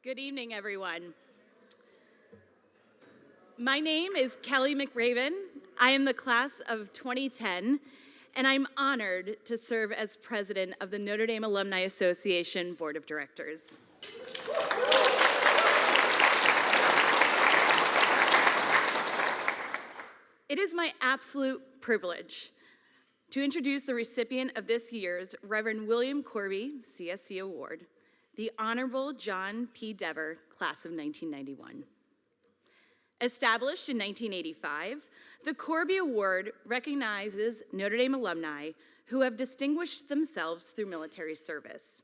Good evening, everyone. My name is Kelly McRaven. I am the class of 2010, and I'm honored to serve as president of the Notre Dame Alumni Association Board of Directors. It is my absolute privilege to introduce the recipient of this year's Reverend William Corby C.S.C. Award, the Honorable John P. Dever, class of 1991. Established in 1985, the Corby Award recognizes Notre Dame alumni who have distinguished themselves through military service.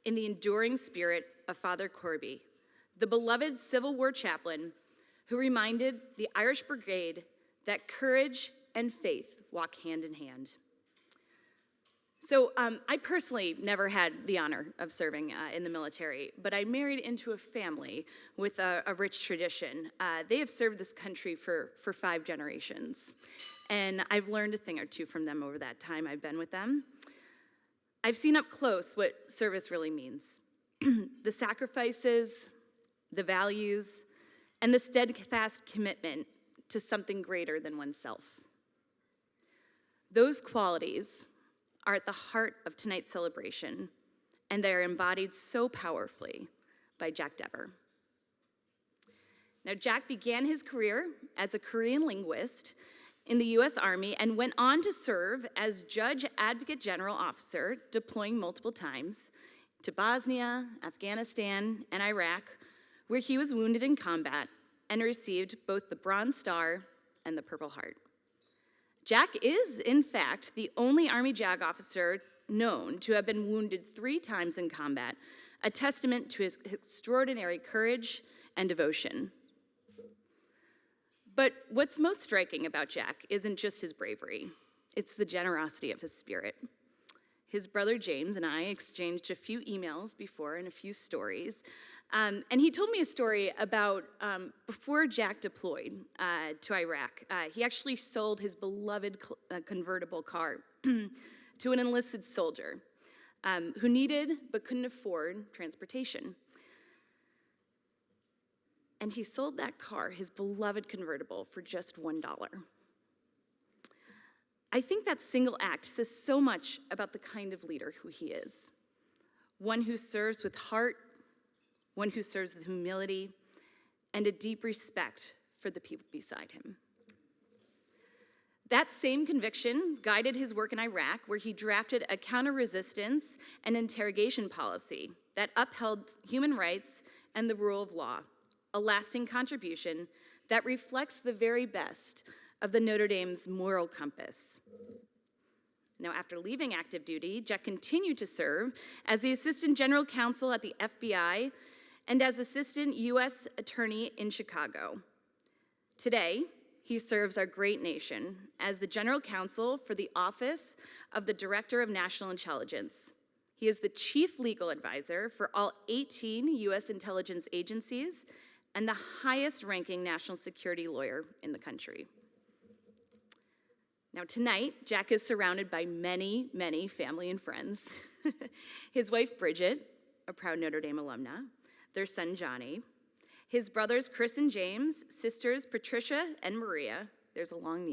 In the enduring spirit of Father Corby, the beloved Civil War chaplain who reminded the Irish Brigade that courage and faith walk hand in hand. So I personally never had the honor of serving in the military, but I married into a family with a rich tradition. They have served this country for 5 generations, and I've learned a thing or two from them over that time I've been with them. I've seen up close what service really means. The sacrifices, the values, and the steadfast commitment to something greater than oneself. Those qualities are at the heart of tonight's celebration, and they are embodied so powerfully by Jack Dever. Now, Jack began his career as a Korean linguist in the U.S. Army and went on to serve as Judge Advocate General Officer, deploying multiple times to Bosnia, Afghanistan, and Iraq, where he was wounded in combat and received both the Bronze Star and the Purple Heart. Jack is, in fact, the only Army JAG officer known to have been wounded 3 times in combat, a testament to his extraordinary courage and devotion. But what's most striking about Jack isn't just his bravery, it's the generosity of his spirit. His brother James and I exchanged a few emails before and a few stories. And he told me a story about before Jack deployed to Iraq, he actually sold his beloved convertible car to an enlisted soldier who needed but couldn't afford transportation. And he sold that car, his beloved convertible, for just $1. I think that single act says so much about the kind of leader who he is. One who serves with heart, one who serves with humility, and a deep respect for the people beside him. That same conviction guided his work in Iraq, where he drafted a counter-resistance and interrogation policy that upheld human rights and the rule of law, a lasting contribution that reflects the very best of the Notre Dame's moral compass. Now, after leaving active duty, Jack continued to serve as the Assistant General Counsel at the FBI and as Assistant U.S. Attorney in Chicago. Today, he serves our great nation as the General Counsel for the Office of the Director of National Intelligence. He is the Chief Legal Advisor for all 18 U.S. intelligence agencies and the highest-ranking national security lawyer in the country. Now, tonight, Jack is surrounded by many, many family and friends. His wife, Bridget, a proud Notre Dame alumna, their son, Johnny, his brothers, Chris and James, sisters, Patricia and Maria. There's a long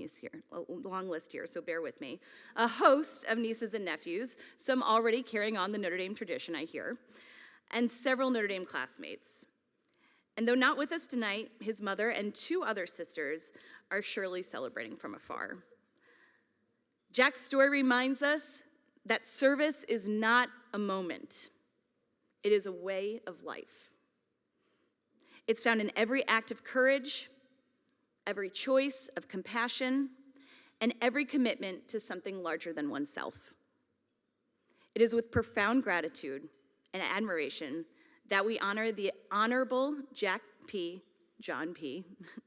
list here, so bear with me. A host of nieces and nephews, some already carrying on the Notre Dame tradition, I hear, and several Notre Dame classmates. And though not with us tonight, his mother and 2 other sisters are surely celebrating from afar. Jack's story reminds us that service is not a moment. It is a way of life. It's found in every act of courage, every choice of compassion, and every commitment to something larger than oneself. It is with profound gratitude and admiration that we honor the Honorable John P.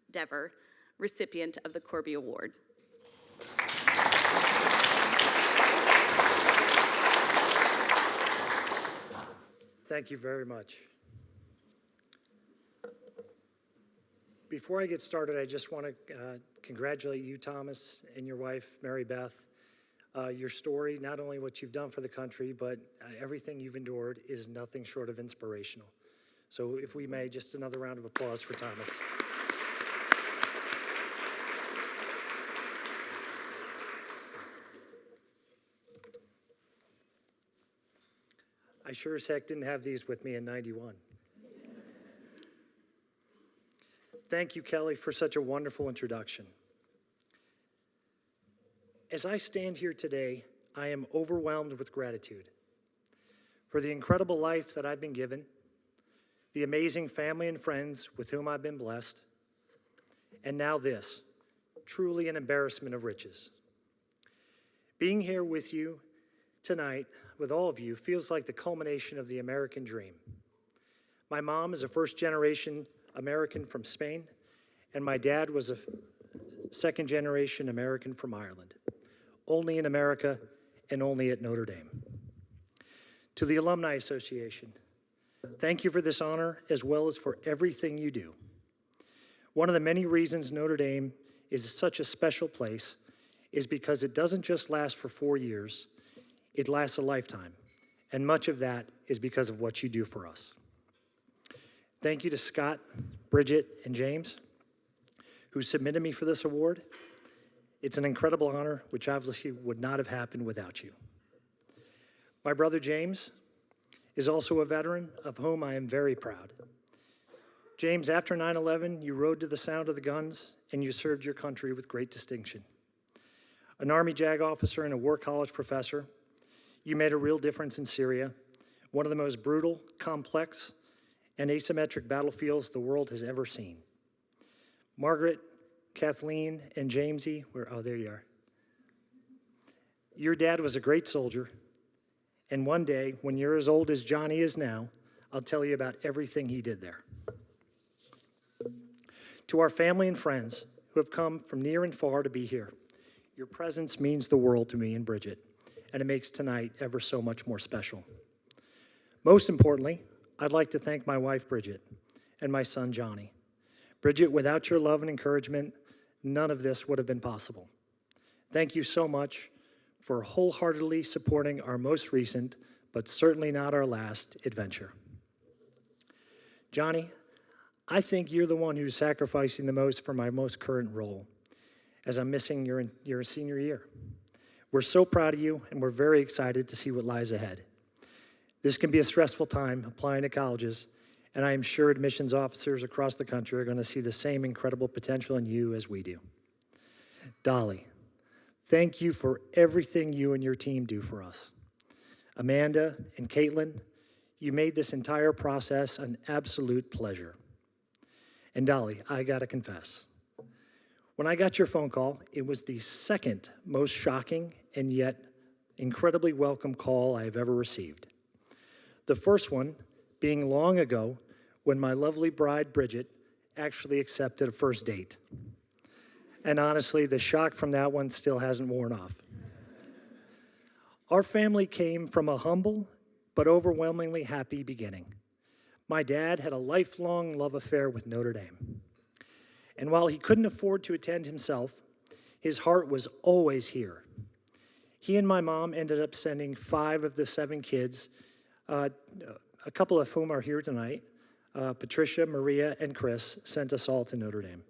Dever, recipient of the Corby Award. Thank you very much. Before I get started, I just want to congratulate you, Thomas, and your wife, Mary Beth. Your story, not only what you've done for the country, but everything you've endured is nothing short of inspirational. So if we may, just another round of applause for Thomas. I sure as heck didn't have these with me in '91. Thank you, Kelly, for such a wonderful introduction. As I stand here today, I am overwhelmed with gratitude for the incredible life that I've been given, the amazing family and friends with whom I've been blessed, and now this, truly an embarrassment of riches. Being here with you tonight, with all of you, feels like the culmination of the American dream. My mom is a first-generation American from Spain, and my dad was a second-generation American from Ireland, only in America and only at Notre Dame. To the Alumni Association, thank you for this honor as well as for everything you do. One of the many reasons Notre Dame is such a special place is because it doesn't just last for 4 years, it lasts a lifetime, and much of that is because of what you do for us. Thank you to Scott, Bridget, and James, who submitted me for this award. It's an incredible honor, which obviously would not have happened without you. My brother James is also a veteran of whom I am very proud. James, after 9/11, you rode to the sound of the guns and you served your country with great distinction. An Army JAG officer and a War College professor, you made a real difference in Syria, one of the most brutal, complex, and asymmetric battlefields the world has ever seen. Margaret, Kathleen, and Jamesy, there you are. Your dad was a great soldier, and one day, when you're as old as Johnny is now, I'll tell you about everything he did there. To our family and friends who have come from near and far to be here, your presence means the world to me and Bridget, and it makes tonight ever so much more special. Most importantly, I'd like to thank my wife, Bridget, and my son, Johnny. Bridget, without your love and encouragement, none of this would have been possible. Thank you so much for wholeheartedly supporting our most recent, but certainly not our last, adventure. Johnny, I think you're the one who's sacrificing the most for my most current role, as I'm missing your senior year. We're so proud of you, and we're very excited to see what lies ahead. This can be a stressful time applying to colleges, and I am sure admissions officers across the country are going to see the same incredible potential in you as we do. Dolly, thank you for everything you and your team do for us. Amanda and Caitlin, you made this entire process an absolute pleasure. And Dolly, I gotta confess, when I got your phone call, it was the second most shocking and yet incredibly welcome call I have ever received. The first one being long ago when my lovely bride, Bridget, actually accepted a first date. And honestly, the shock from that one still hasn't worn off. Our family came from a humble but overwhelmingly happy beginning. My dad had a lifelong love affair with Notre Dame. And while he couldn't afford to attend himself, his heart was always here. He and my mom ended up sending 5 of the 7 kids, a couple of whom are here tonight. Patricia, Maria, and Chris sent us all to Notre Dame.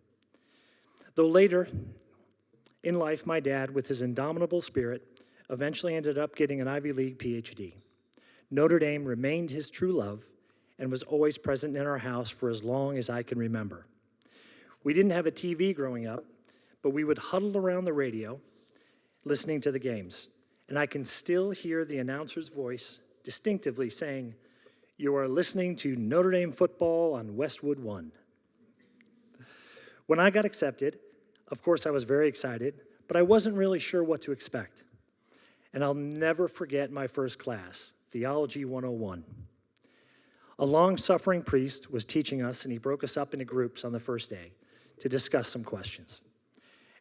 Though later in life, my dad, with his indomitable spirit, eventually ended up getting an Ivy League PhD. Notre Dame remained his true love and was always present in our house for as long as I can remember. We didn't have a TV growing up, but we would huddle around the radio listening to the games. And I can still hear the announcer's voice distinctively saying, "You are listening to Notre Dame football on Westwood 1. When I got accepted, of course I was very excited, but I wasn't really sure what to expect. And I'll never forget my first class, Theology 101. A long-suffering priest was teaching us, and he broke us up into groups on the first day to discuss some questions.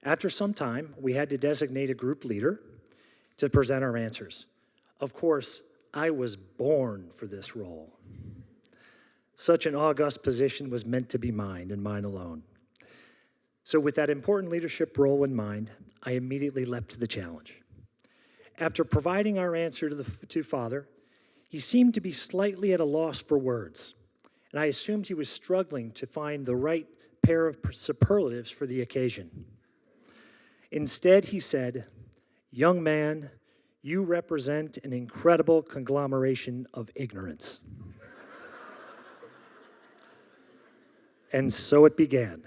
After some time, we had to designate a group leader to present our answers. Of course, I was born for this role. Such an august position was meant to be mine and mine alone. So with that important leadership role in mind, I immediately leapt to the challenge. After providing our answer to Father, he seemed to be slightly at a loss for words. and I assumed he was struggling to find the right pair of superlatives for the occasion. Instead, he said, "Young man, you represent an incredible conglomeration of ignorance." And so it began.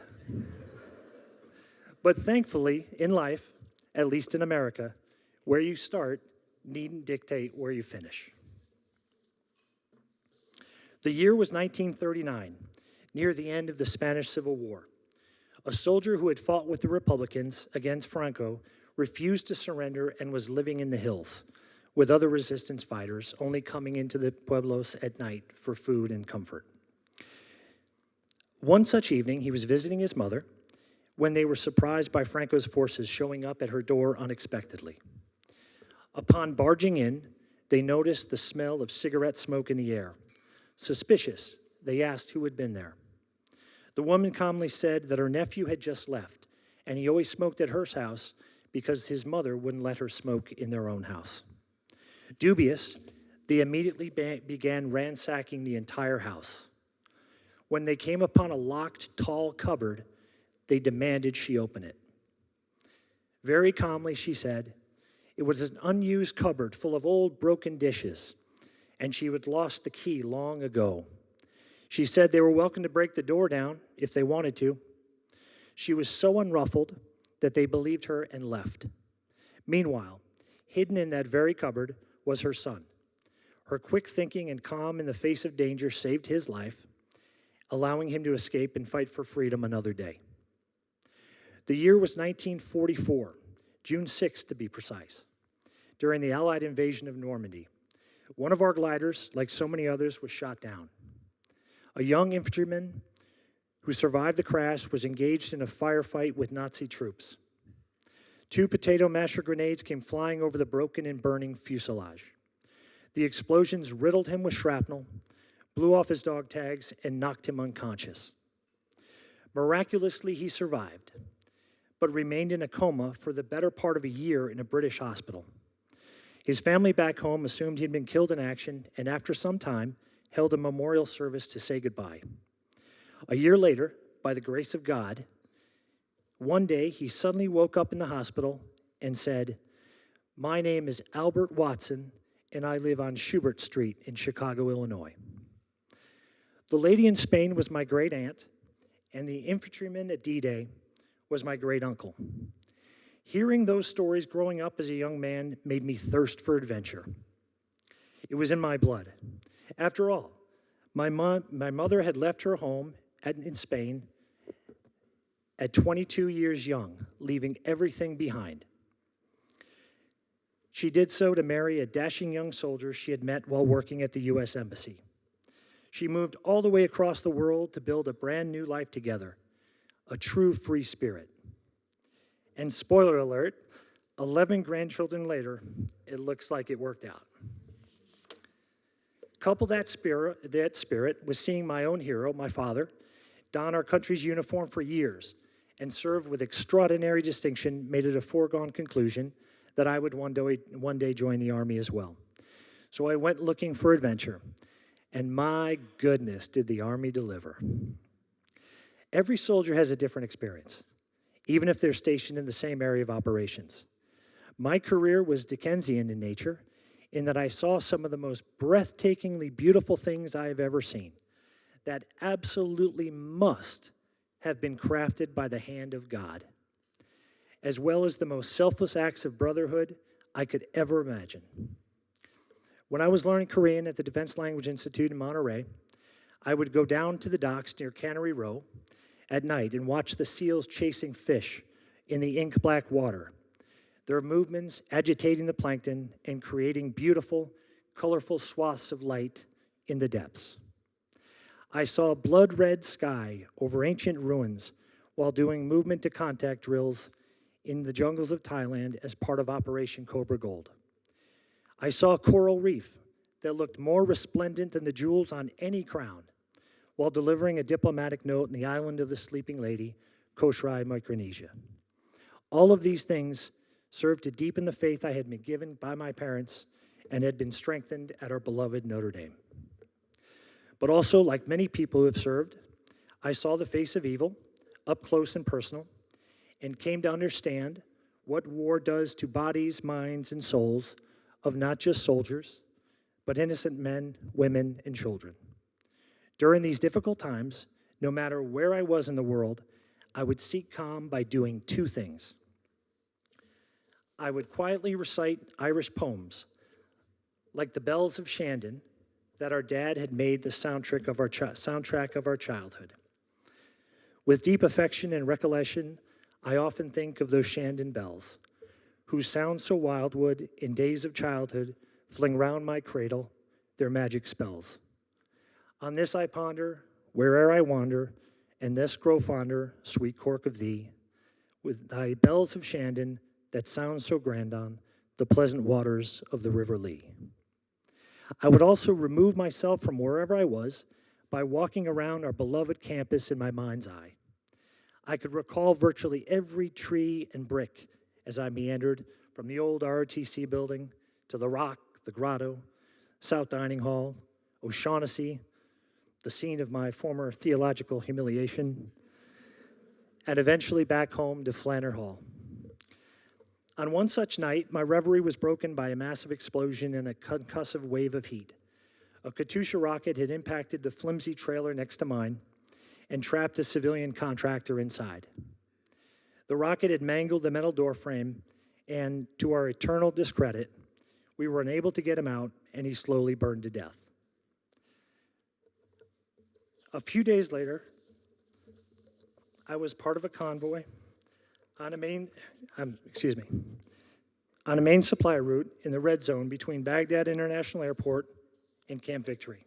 But thankfully, in life, at least in America, where you start needn't dictate where you finish. The year was 1939, near the end of the Spanish Civil War. A soldier who had fought with the Republicans against Franco refused to surrender and was living in the hills with other resistance fighters, only coming into the pueblos at night for food and comfort. One such evening, he was visiting his mother when they were surprised by Franco's forces showing up at her door unexpectedly. Upon barging in, they noticed the smell of cigarette smoke in the air. Suspicious, they asked who had been there. The woman calmly said that her nephew had just left, and he always smoked at her house because his mother wouldn't let her smoke in their own house. Dubious, they immediately began ransacking the entire house. When they came upon a locked, tall cupboard, they demanded she open it. Very calmly, she said, it was an unused cupboard full of old, broken dishes, and she had lost the key long ago. She said they were welcome to break the door down if they wanted to. She was so unruffled that they believed her and left. Meanwhile, hidden in that very cupboard was her son. Her quick thinking and calm in the face of danger saved his life, allowing him to escape and fight for freedom another day. The year was 1944, June 6th to be precise, during the Allied invasion of Normandy. One of our gliders, like so many others, was shot down. A young infantryman who survived the crash was engaged in a firefight with Nazi troops. 2 potato masher grenades came flying over the broken and burning fuselage. The explosions riddled him with shrapnel, blew off his dog tags, and knocked him unconscious. Miraculously, he survived, but remained in a coma for the better part of a year in a British hospital. His family back home assumed he'd been killed in action, and after some time, held a memorial service to say goodbye. A year later, by the grace of God, one day he suddenly woke up in the hospital and said, "My name is Albert Watson, and I live on Schubert Street in Chicago, Illinois." The lady in Spain was my great aunt, and the infantryman at D-Day was my great uncle. Hearing those stories growing up as a young man made me thirst for adventure. It was in my blood. After all, my mother had left her home in Spain at 22 years young, leaving everything behind. She did so to marry a dashing young soldier she had met while working at the U.S. Embassy. She moved all the way across the world to build a brand new life together, a true free spirit. And spoiler alert, 11 grandchildren later, it looks like it worked out. Couple that spirit with seeing my own hero, my father, don our country's uniform for years and serve with extraordinary distinction made it a foregone conclusion that I would one day join the Army as well. So I went looking for adventure, and my goodness, did the Army deliver. Every soldier has a different experience, even if they're stationed in the same area of operations. My career was Dickensian in nature, in that I saw some of the most breathtakingly beautiful things I have ever seen that absolutely must have been crafted by the hand of God, as well as the most selfless acts of brotherhood I could ever imagine. When I was learning Korean at the Defense Language Institute in Monterey, I would go down to the docks near Cannery Row at night and watch the seals chasing fish in the ink-black water, their movements agitating the plankton and creating beautiful, colorful swaths of light in the depths. I saw blood-red sky over ancient ruins while doing movement-to-contact drills in the jungles of Thailand as part of Operation Cobra Gold. I saw a coral reef that looked more resplendent than the jewels on any crown while delivering a diplomatic note in the island of the Sleeping Lady, Koshrai, Micronesia. All of these things served to deepen the faith I had been given by my parents and had been strengthened at our beloved Notre Dame. But also, like many people who have served, I saw the face of evil up close and personal and came to understand what war does to bodies, minds, and souls of not just soldiers, but innocent men, women, and children. During these difficult times, no matter where I was in the world, I would seek calm by doing two things. I would quietly recite Irish poems, like the Bells of Shandon, that our dad had made the soundtrack of our childhood. With deep affection and recollection, I often think of those Shandon bells, whose sound so wildwood in days of childhood fling round my cradle their magic spells. On this I ponder, where'er I wander, and this grow fonder, sweet cork of thee, with thy bells of Shandon that sound so grand on the pleasant waters of the River Lee. I would also remove myself from wherever I was by walking around our beloved campus in my mind's eye. I could recall virtually every tree and brick as I meandered from the old ROTC building to the Rock, the Grotto, South Dining Hall, O'Shaughnessy, the scene of my former theological humiliation, and eventually back home to Flanner Hall. On one such night, my reverie was broken by a massive explosion and a concussive wave of heat. A Katyusha rocket had impacted the flimsy trailer next to mine and trapped a civilian contractor inside. The rocket had mangled the metal door frame, and to our eternal discredit, we were unable to get him out, and he slowly burned to death. A few days later, I was part of a convoy on a main supply route in the red zone between Baghdad International Airport and Camp Victory.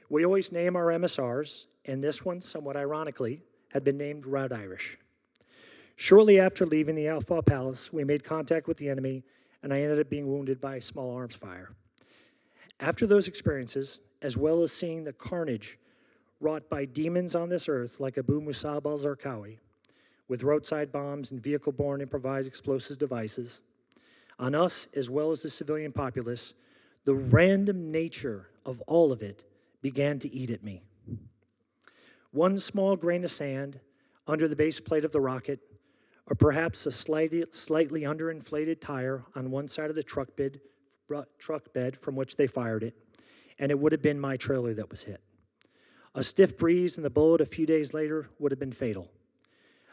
We always name our MSRs, and this one, somewhat ironically, had been named Red Irish. Shortly after leaving the Alpha Palace, we made contact with the enemy, and I ended up being wounded by a small arms fire. After those experiences, as well as seeing the carnage wrought by demons on this earth like Abu Musab al-Zarqawi, with roadside bombs and vehicle-borne improvised explosive devices, on us as well as the civilian populace, the random nature of all of it began to eat at me. One small grain of sand under the base plate of the rocket, or perhaps a slightly underinflated tire on one side of the truck bed from which they fired it, and it would have been my trailer that was hit. A stiff breeze and the bullet a few days later would have been fatal.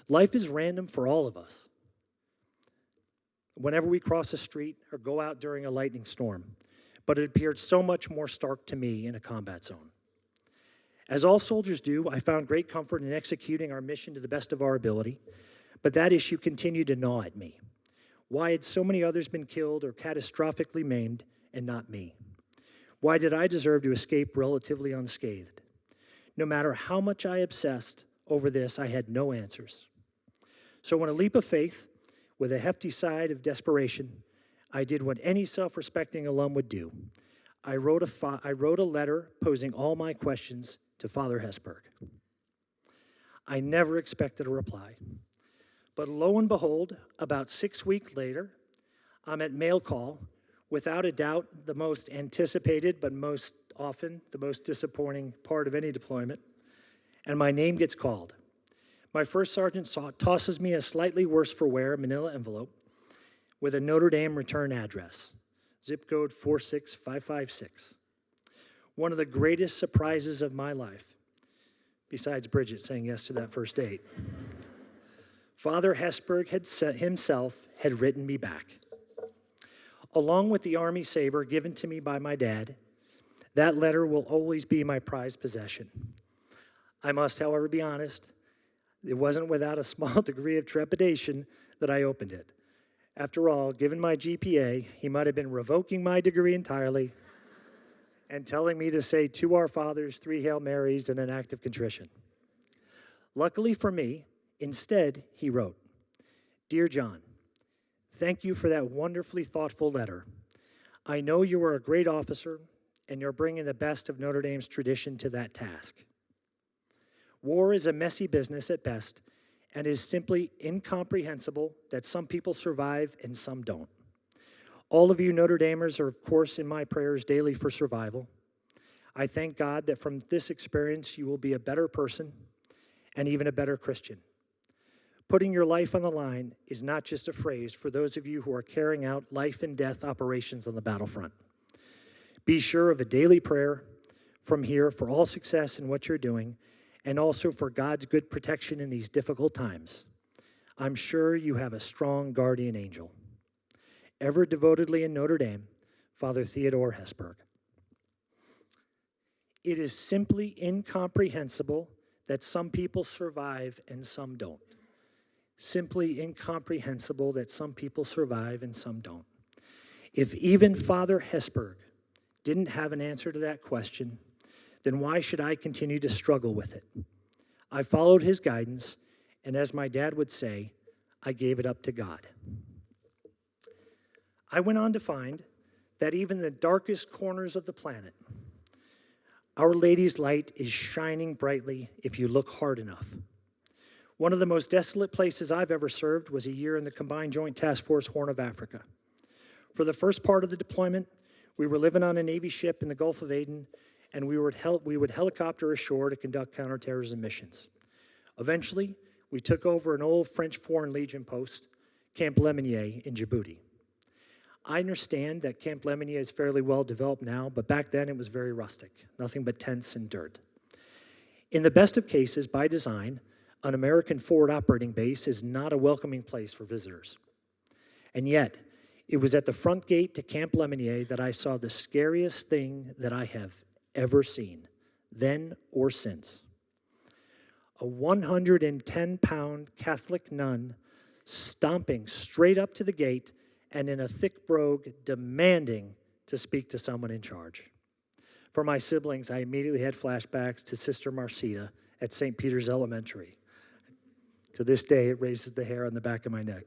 Life is random for all of us. Whenever we cross a street or go out during a lightning storm, but it appeared so much more stark to me in a combat zone. As all soldiers do, I found great comfort in executing our mission to the best of our ability, but that issue continued to gnaw at me. Why had so many others been killed or catastrophically maimed and not me? Why did I deserve to escape relatively unscathed? No matter how much I obsessed over this, I had no answers. So in a leap of faith, with a hefty side of desperation, I did what any self-respecting alum would do. I wrote a letter posing all my questions to Father Hesburgh. I never expected a reply. But lo and behold, about 6 weeks later, I'm at mail call, without a doubt the most anticipated, but most often the most disappointing part of any deployment, and my name gets called. My first sergeant tosses me a slightly worse for wear manila envelope with a Notre Dame return address, zip code 46556. One of the greatest surprises of my life, besides Bridget saying yes to that first date. Father Hesburgh himself had written me back. Along with the Army saber given to me by my dad, that letter will always be my prized possession. I must, however, be honest, it wasn't without a small degree of trepidation that I opened it. After all, given my GPA, he might have been revoking my degree entirely and telling me to say 2 Our Fathers, 3 Hail Marys, and an act of contrition. Luckily for me, instead, he wrote, "Dear John, thank you for that wonderfully thoughtful letter. I know you are a great officer, and you're bringing the best of Notre Dame's tradition to that task. War is a messy business at best, and is simply incomprehensible that some people survive and some don't. All of you Notre Damers are, of course, in my prayers daily for survival. I thank God that from this experience you will be a better person and even a better Christian. Putting your life on the line is not just a phrase for those of you who are carrying out life and death operations on the battlefront. Be sure of a daily prayer from here for all success in what you're doing and also for God's good protection in these difficult times. I'm sure you have a strong guardian angel. Ever devotedly in Notre Dame, Father Theodore Hesburgh. It is simply incomprehensible that some people survive and some don't. Simply incomprehensible that some people survive and some don't. If even Father Hesburgh didn't have an answer to that question, then why should I continue to struggle with it? I followed his guidance, and as my dad would say, I gave it up to God. I went on to find that even in the darkest corners of the planet, Our Lady's light is shining brightly if you look hard enough. One of the most desolate places I've ever served was a year in the Combined Joint Task Force Horn of Africa. For the first part of the deployment, we were living on a Navy ship in the Gulf of Aden, and we would helicopter ashore to conduct counterterrorism missions. Eventually, we took over an old French Foreign Legion post, Camp Lemonnier in Djibouti. I understand that Camp Lemonnier is fairly well developed now, but back then it was very rustic, nothing but tents and dirt. In the best of cases, by design, an American forward operating base is not a welcoming place for visitors. And yet, it was at the front gate to Camp Lemonnier that I saw the scariest thing that I have ever seen, then or since. A 110-pound Catholic nun stomping straight up to the gate and in a thick brogue demanding to speak to someone in charge. For my siblings, I immediately had flashbacks to Sister Marcita at St. Peter's Elementary. To this day, it raises the hair on the back of my neck.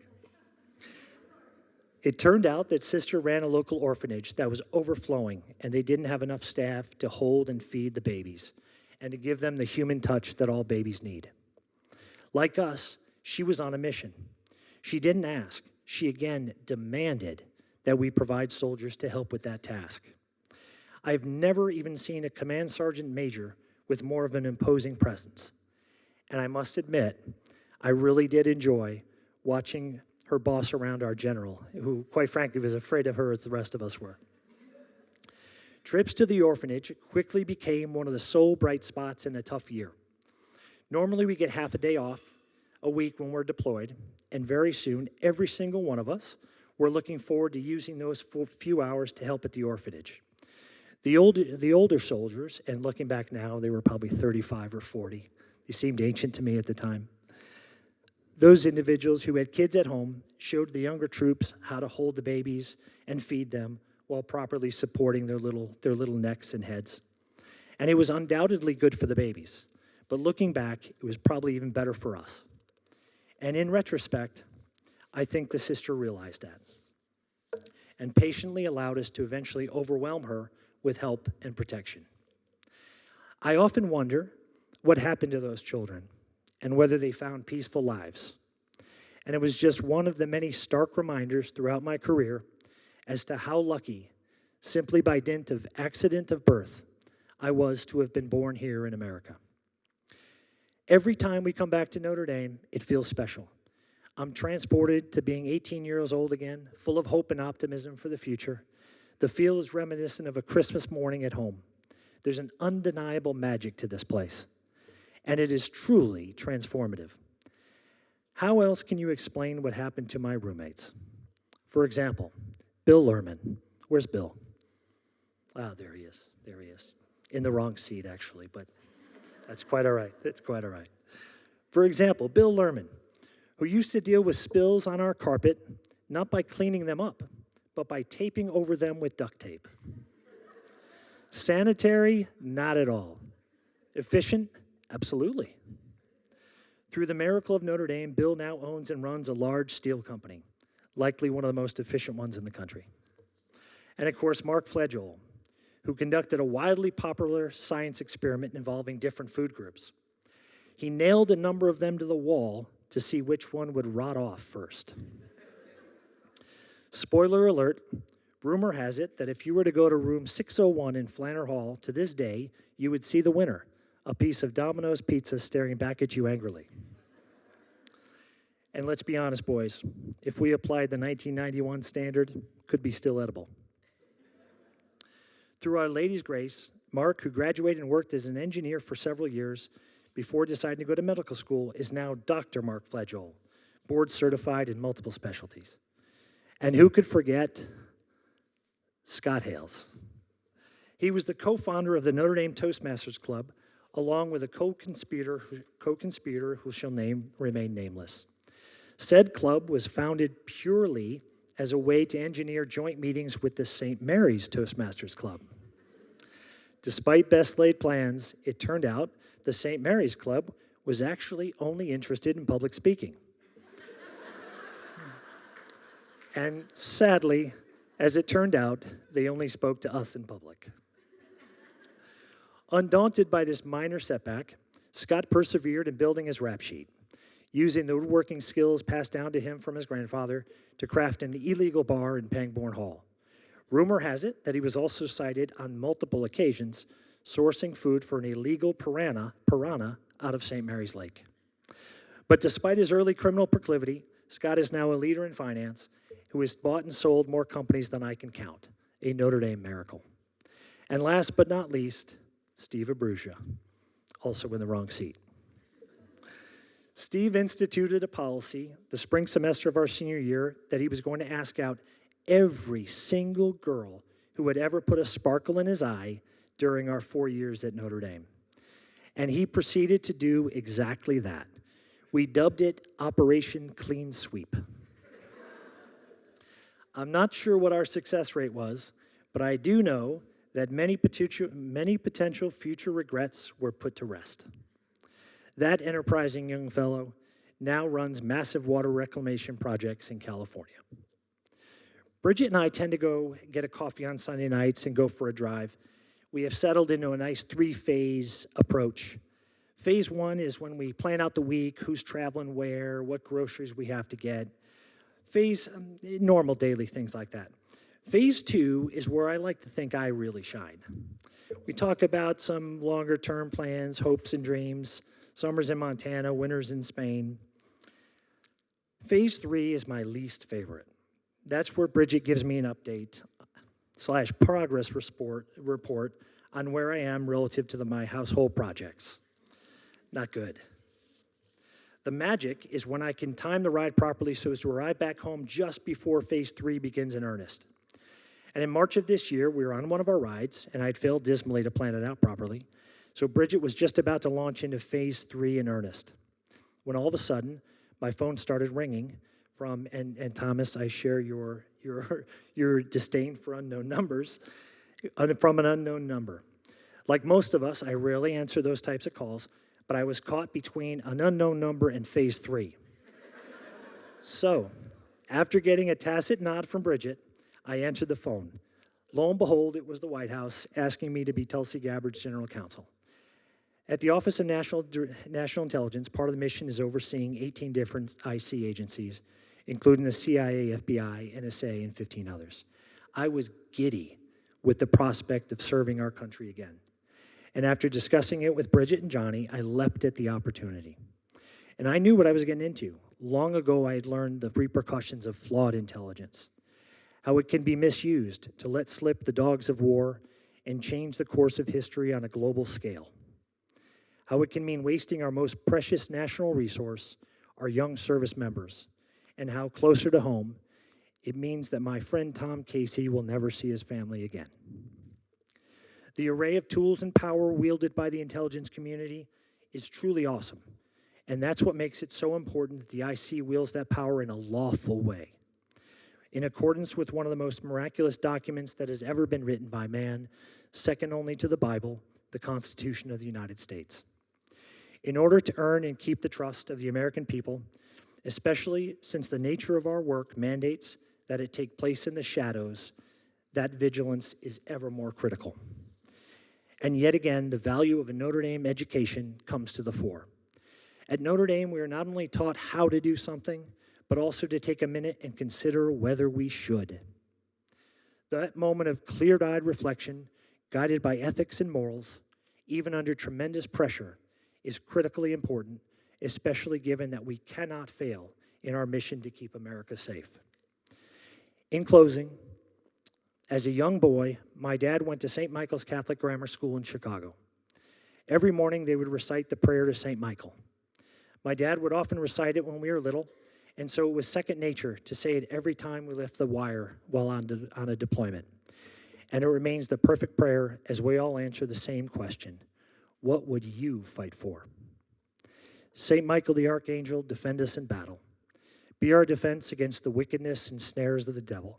It turned out that Sister ran a local orphanage that was overflowing, and they didn't have enough staff to hold and feed the babies and to give them the human touch that all babies need. Like us, she was on a mission. She didn't ask. She again demanded that we provide soldiers to help with that task. I've never even seen a command sergeant major with more of an imposing presence. And I must admit, I really did enjoy watching her boss around our general, who, quite frankly, was afraid of her as the rest of us were. Trips to the orphanage quickly became one of the sole bright spots in a tough year. Normally, we get half a day off a week when we're deployed, and very soon, every single one of us were looking forward to using those few hours to help at the orphanage. The older soldiers, and looking back now, they were probably 35 or 40. They seemed ancient to me at the time. Those individuals who had kids at home showed the younger troops how to hold the babies and feed them while properly supporting their little necks and heads. And it was undoubtedly good for the babies. But looking back, it was probably even better for us. And in retrospect, I think the sister realized that and patiently allowed us to eventually overwhelm her with help and protection. I often wonder what happened to those children and whether they found peaceful lives. And it was just one of the many stark reminders throughout my career as to how lucky, simply by dint of accident of birth, I was to have been born here in America. Every time we come back to Notre Dame, it feels special. I'm transported to being 18 years old again, full of hope and optimism for the future. The feel is reminiscent of a Christmas morning at home. There's an undeniable magic to this place, and it is truly transformative. How else can you explain what happened to my roommates? For example, Bill Lerman. Where's Bill? Ah, there he is. There he is. In the wrong seat, actually, but that's quite all right. That's quite all right. For example, Bill Lerman, who used to deal with spills on our carpet, not by cleaning them up, but by taping over them with duct tape. Sanitary? Not at all. Efficient? Absolutely. Through the miracle of Notre Dame, Bill now owns and runs a large steel company, likely one of the most efficient ones in the country. And of course, Mark Fledgel, who conducted a widely popular science experiment involving different food groups. He nailed a number of them to the wall to see which one would rot off first. Spoiler alert, Rumor has it that if you were to go to room 601 in Flanner Hall to this day, you would see the winner, a piece of Domino's pizza staring back at you angrily. And let's be honest, boys, if we applied the 1991 standard, could be still edible. Through Our Lady's grace, Mark, who graduated and worked as an engineer for several years before deciding to go to medical school, is now Dr. Mark Fledgel, board certified in multiple specialties. And who could forget Scott Hales? He was the co-founder of the Notre Dame Toastmasters Club, along with a co-conspirator who shall remain nameless. Said club was founded purely as a way to engineer joint meetings with the St. Mary's Toastmasters Club. Despite best laid plans, it turned out the St. Mary's Club was actually only interested in public speaking. And sadly, as it turned out, they only spoke to us in public. Undaunted by this minor setback, Scott persevered in building his rap sheet, using the woodworking skills passed down to him from his grandfather to craft an illegal bar in Pangbourne Hall. Rumor has it that he was also cited on multiple occasions sourcing food for an illegal piranha out of St. Mary's Lake. But despite his early criminal proclivity, Scott is now a leader in finance who has bought and sold more companies than I can count, a Notre Dame miracle. And last but not least, Steve Abruzia, also in the wrong seat. Steve instituted a policy the spring semester of our senior year that he was going to ask out every single girl who had ever put a sparkle in his eye during our 4 years at Notre Dame. And he proceeded to do exactly that. We dubbed it Operation Clean Sweep. I'm not sure what our success rate was, but I do know that many potential future regrets were put to rest. That enterprising young fellow now runs massive water reclamation projects in California. Bridget and I tend to go get a coffee on Sunday nights and go for a drive. We have settled into a nice 3-phase approach. Phase 1 is when we plan out the week, who's traveling where, what groceries we have to get. Normal daily things like that. Phase 2 is where I like to think I really shine. We talk about some longer-term plans, hopes and dreams, summers in Montana, winters in Spain. Phase 3 is my least favorite. That's where Bridget gives me an update / progress report on where I am relative to my household projects. Not good. The magic is when I can time the ride properly so as to arrive back home just before Phase 3 begins in earnest. And in March of this year, we were on one of our rides, and I'd failed dismally to plan it out properly. So Bridget was just about to launch into Phase 3 in earnest, when all of a sudden, my phone started ringing from, and Thomas, I share your disdain for unknown numbers, from an unknown number. Like most of us, I rarely answer those types of calls, but I was caught between an unknown number and Phase 3. So, after getting a tacit nod from Bridget, I answered the phone. Lo and behold, it was the White House asking me to be Tulsi Gabbard's general counsel. At the Office of National Intelligence, part of the mission is overseeing 18 different IC agencies, including the CIA, FBI, NSA, and 15 others. I was giddy with the prospect of serving our country again. And after discussing it with Bridget and Johnny, I leapt at the opportunity. And I knew what I was getting into. Long ago, I had learned the repercussions of flawed intelligence, how it can be misused to let slip the dogs of war and change the course of history on a global scale, how it can mean wasting our most precious national resource, our young service members, and how, closer to home, it means that my friend Tom Casey will never see his family again. The array of tools and power wielded by the intelligence community is truly awesome, and that's what makes it so important that the IC wields that power in a lawful way, in accordance with one of the most miraculous documents that has ever been written by man, second only to the Bible, the Constitution of the United States. In order to earn and keep the trust of the American people, especially since the nature of our work mandates that it take place in the shadows, that vigilance is ever more critical. And yet again, the value of a Notre Dame education comes to the fore. At Notre Dame, we are not only taught how to do something, but also to take a minute and consider whether we should. That moment of clear-eyed reflection, guided by ethics and morals, even under tremendous pressure, is critically important, especially given that we cannot fail in our mission to keep America safe. In closing, as a young boy, my dad went to St. Michael's Catholic Grammar School in Chicago. Every morning they would recite the prayer to St. Michael. My dad would often recite it when we were little, and so it was second nature to say it every time we lift the wire while on a deployment. And it remains the perfect prayer as we all answer the same question: what would you fight for? St. Michael the Archangel, defend us in battle. Be our defense against the wickedness and snares of the devil.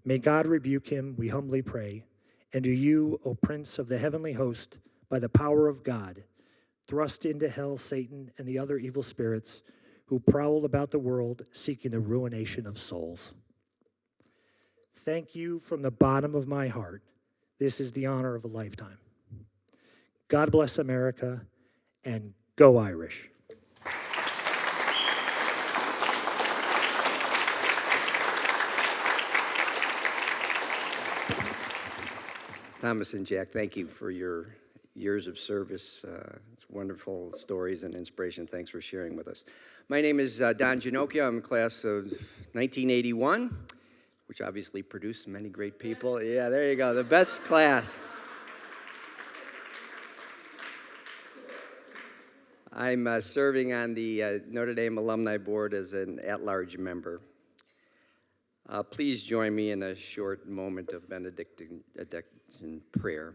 May God rebuke him, we humbly pray. And do you, O Prince of the heavenly host, by the power of God, thrust into hell Satan and the other evil spirits who prowl about the world seeking the ruination of souls. Thank you from the bottom of my heart. This is the honor of a lifetime. God bless America, and go Irish. Thomas and Jack, thank you for your years of service. It's wonderful stories and inspiration. Thanks for sharing with us. My name is Don Ginocchio. I'm class of 1981, which obviously produced many great people. Yeah, there you go, the best class. I'm serving on the Notre Dame Alumni Board as an at-large member. Please join me in a short moment of benediction prayer. In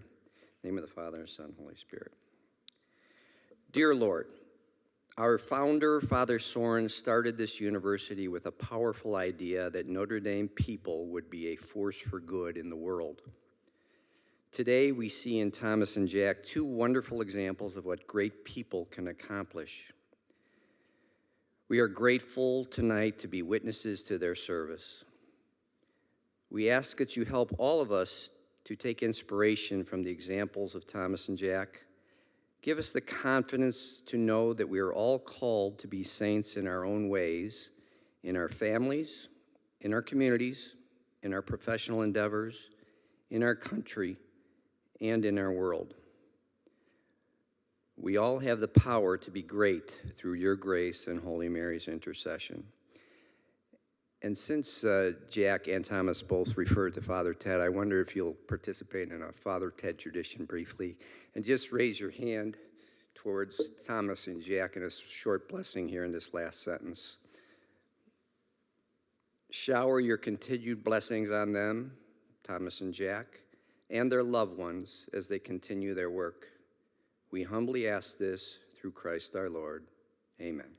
the name of the Father, and Son, and Holy Spirit. Dear Lord, our founder, Father Soren, started this university with a powerful idea that Notre Dame people would be a force for good in the world. Today, we see in Thomas and Jack two wonderful examples of what great people can accomplish. We are grateful tonight to be witnesses to their service. We ask that you help all of us to take inspiration from the examples of Thomas and Jack. Give us the confidence to know that we are all called to be saints in our own ways, in our families, in our communities, in our professional endeavors, in our country, and in our world. We all have the power to be great through your grace and Holy Mary's intercession. And since Jack and Thomas both referred to Father Ted, I wonder if you'll participate in a Father Ted tradition briefly and just raise your hand towards Thomas and Jack in a short blessing here in this last sentence. Shower your continued blessings on them, Thomas and Jack, and their loved ones as they continue their work. We humbly ask this through Christ our Lord. Amen.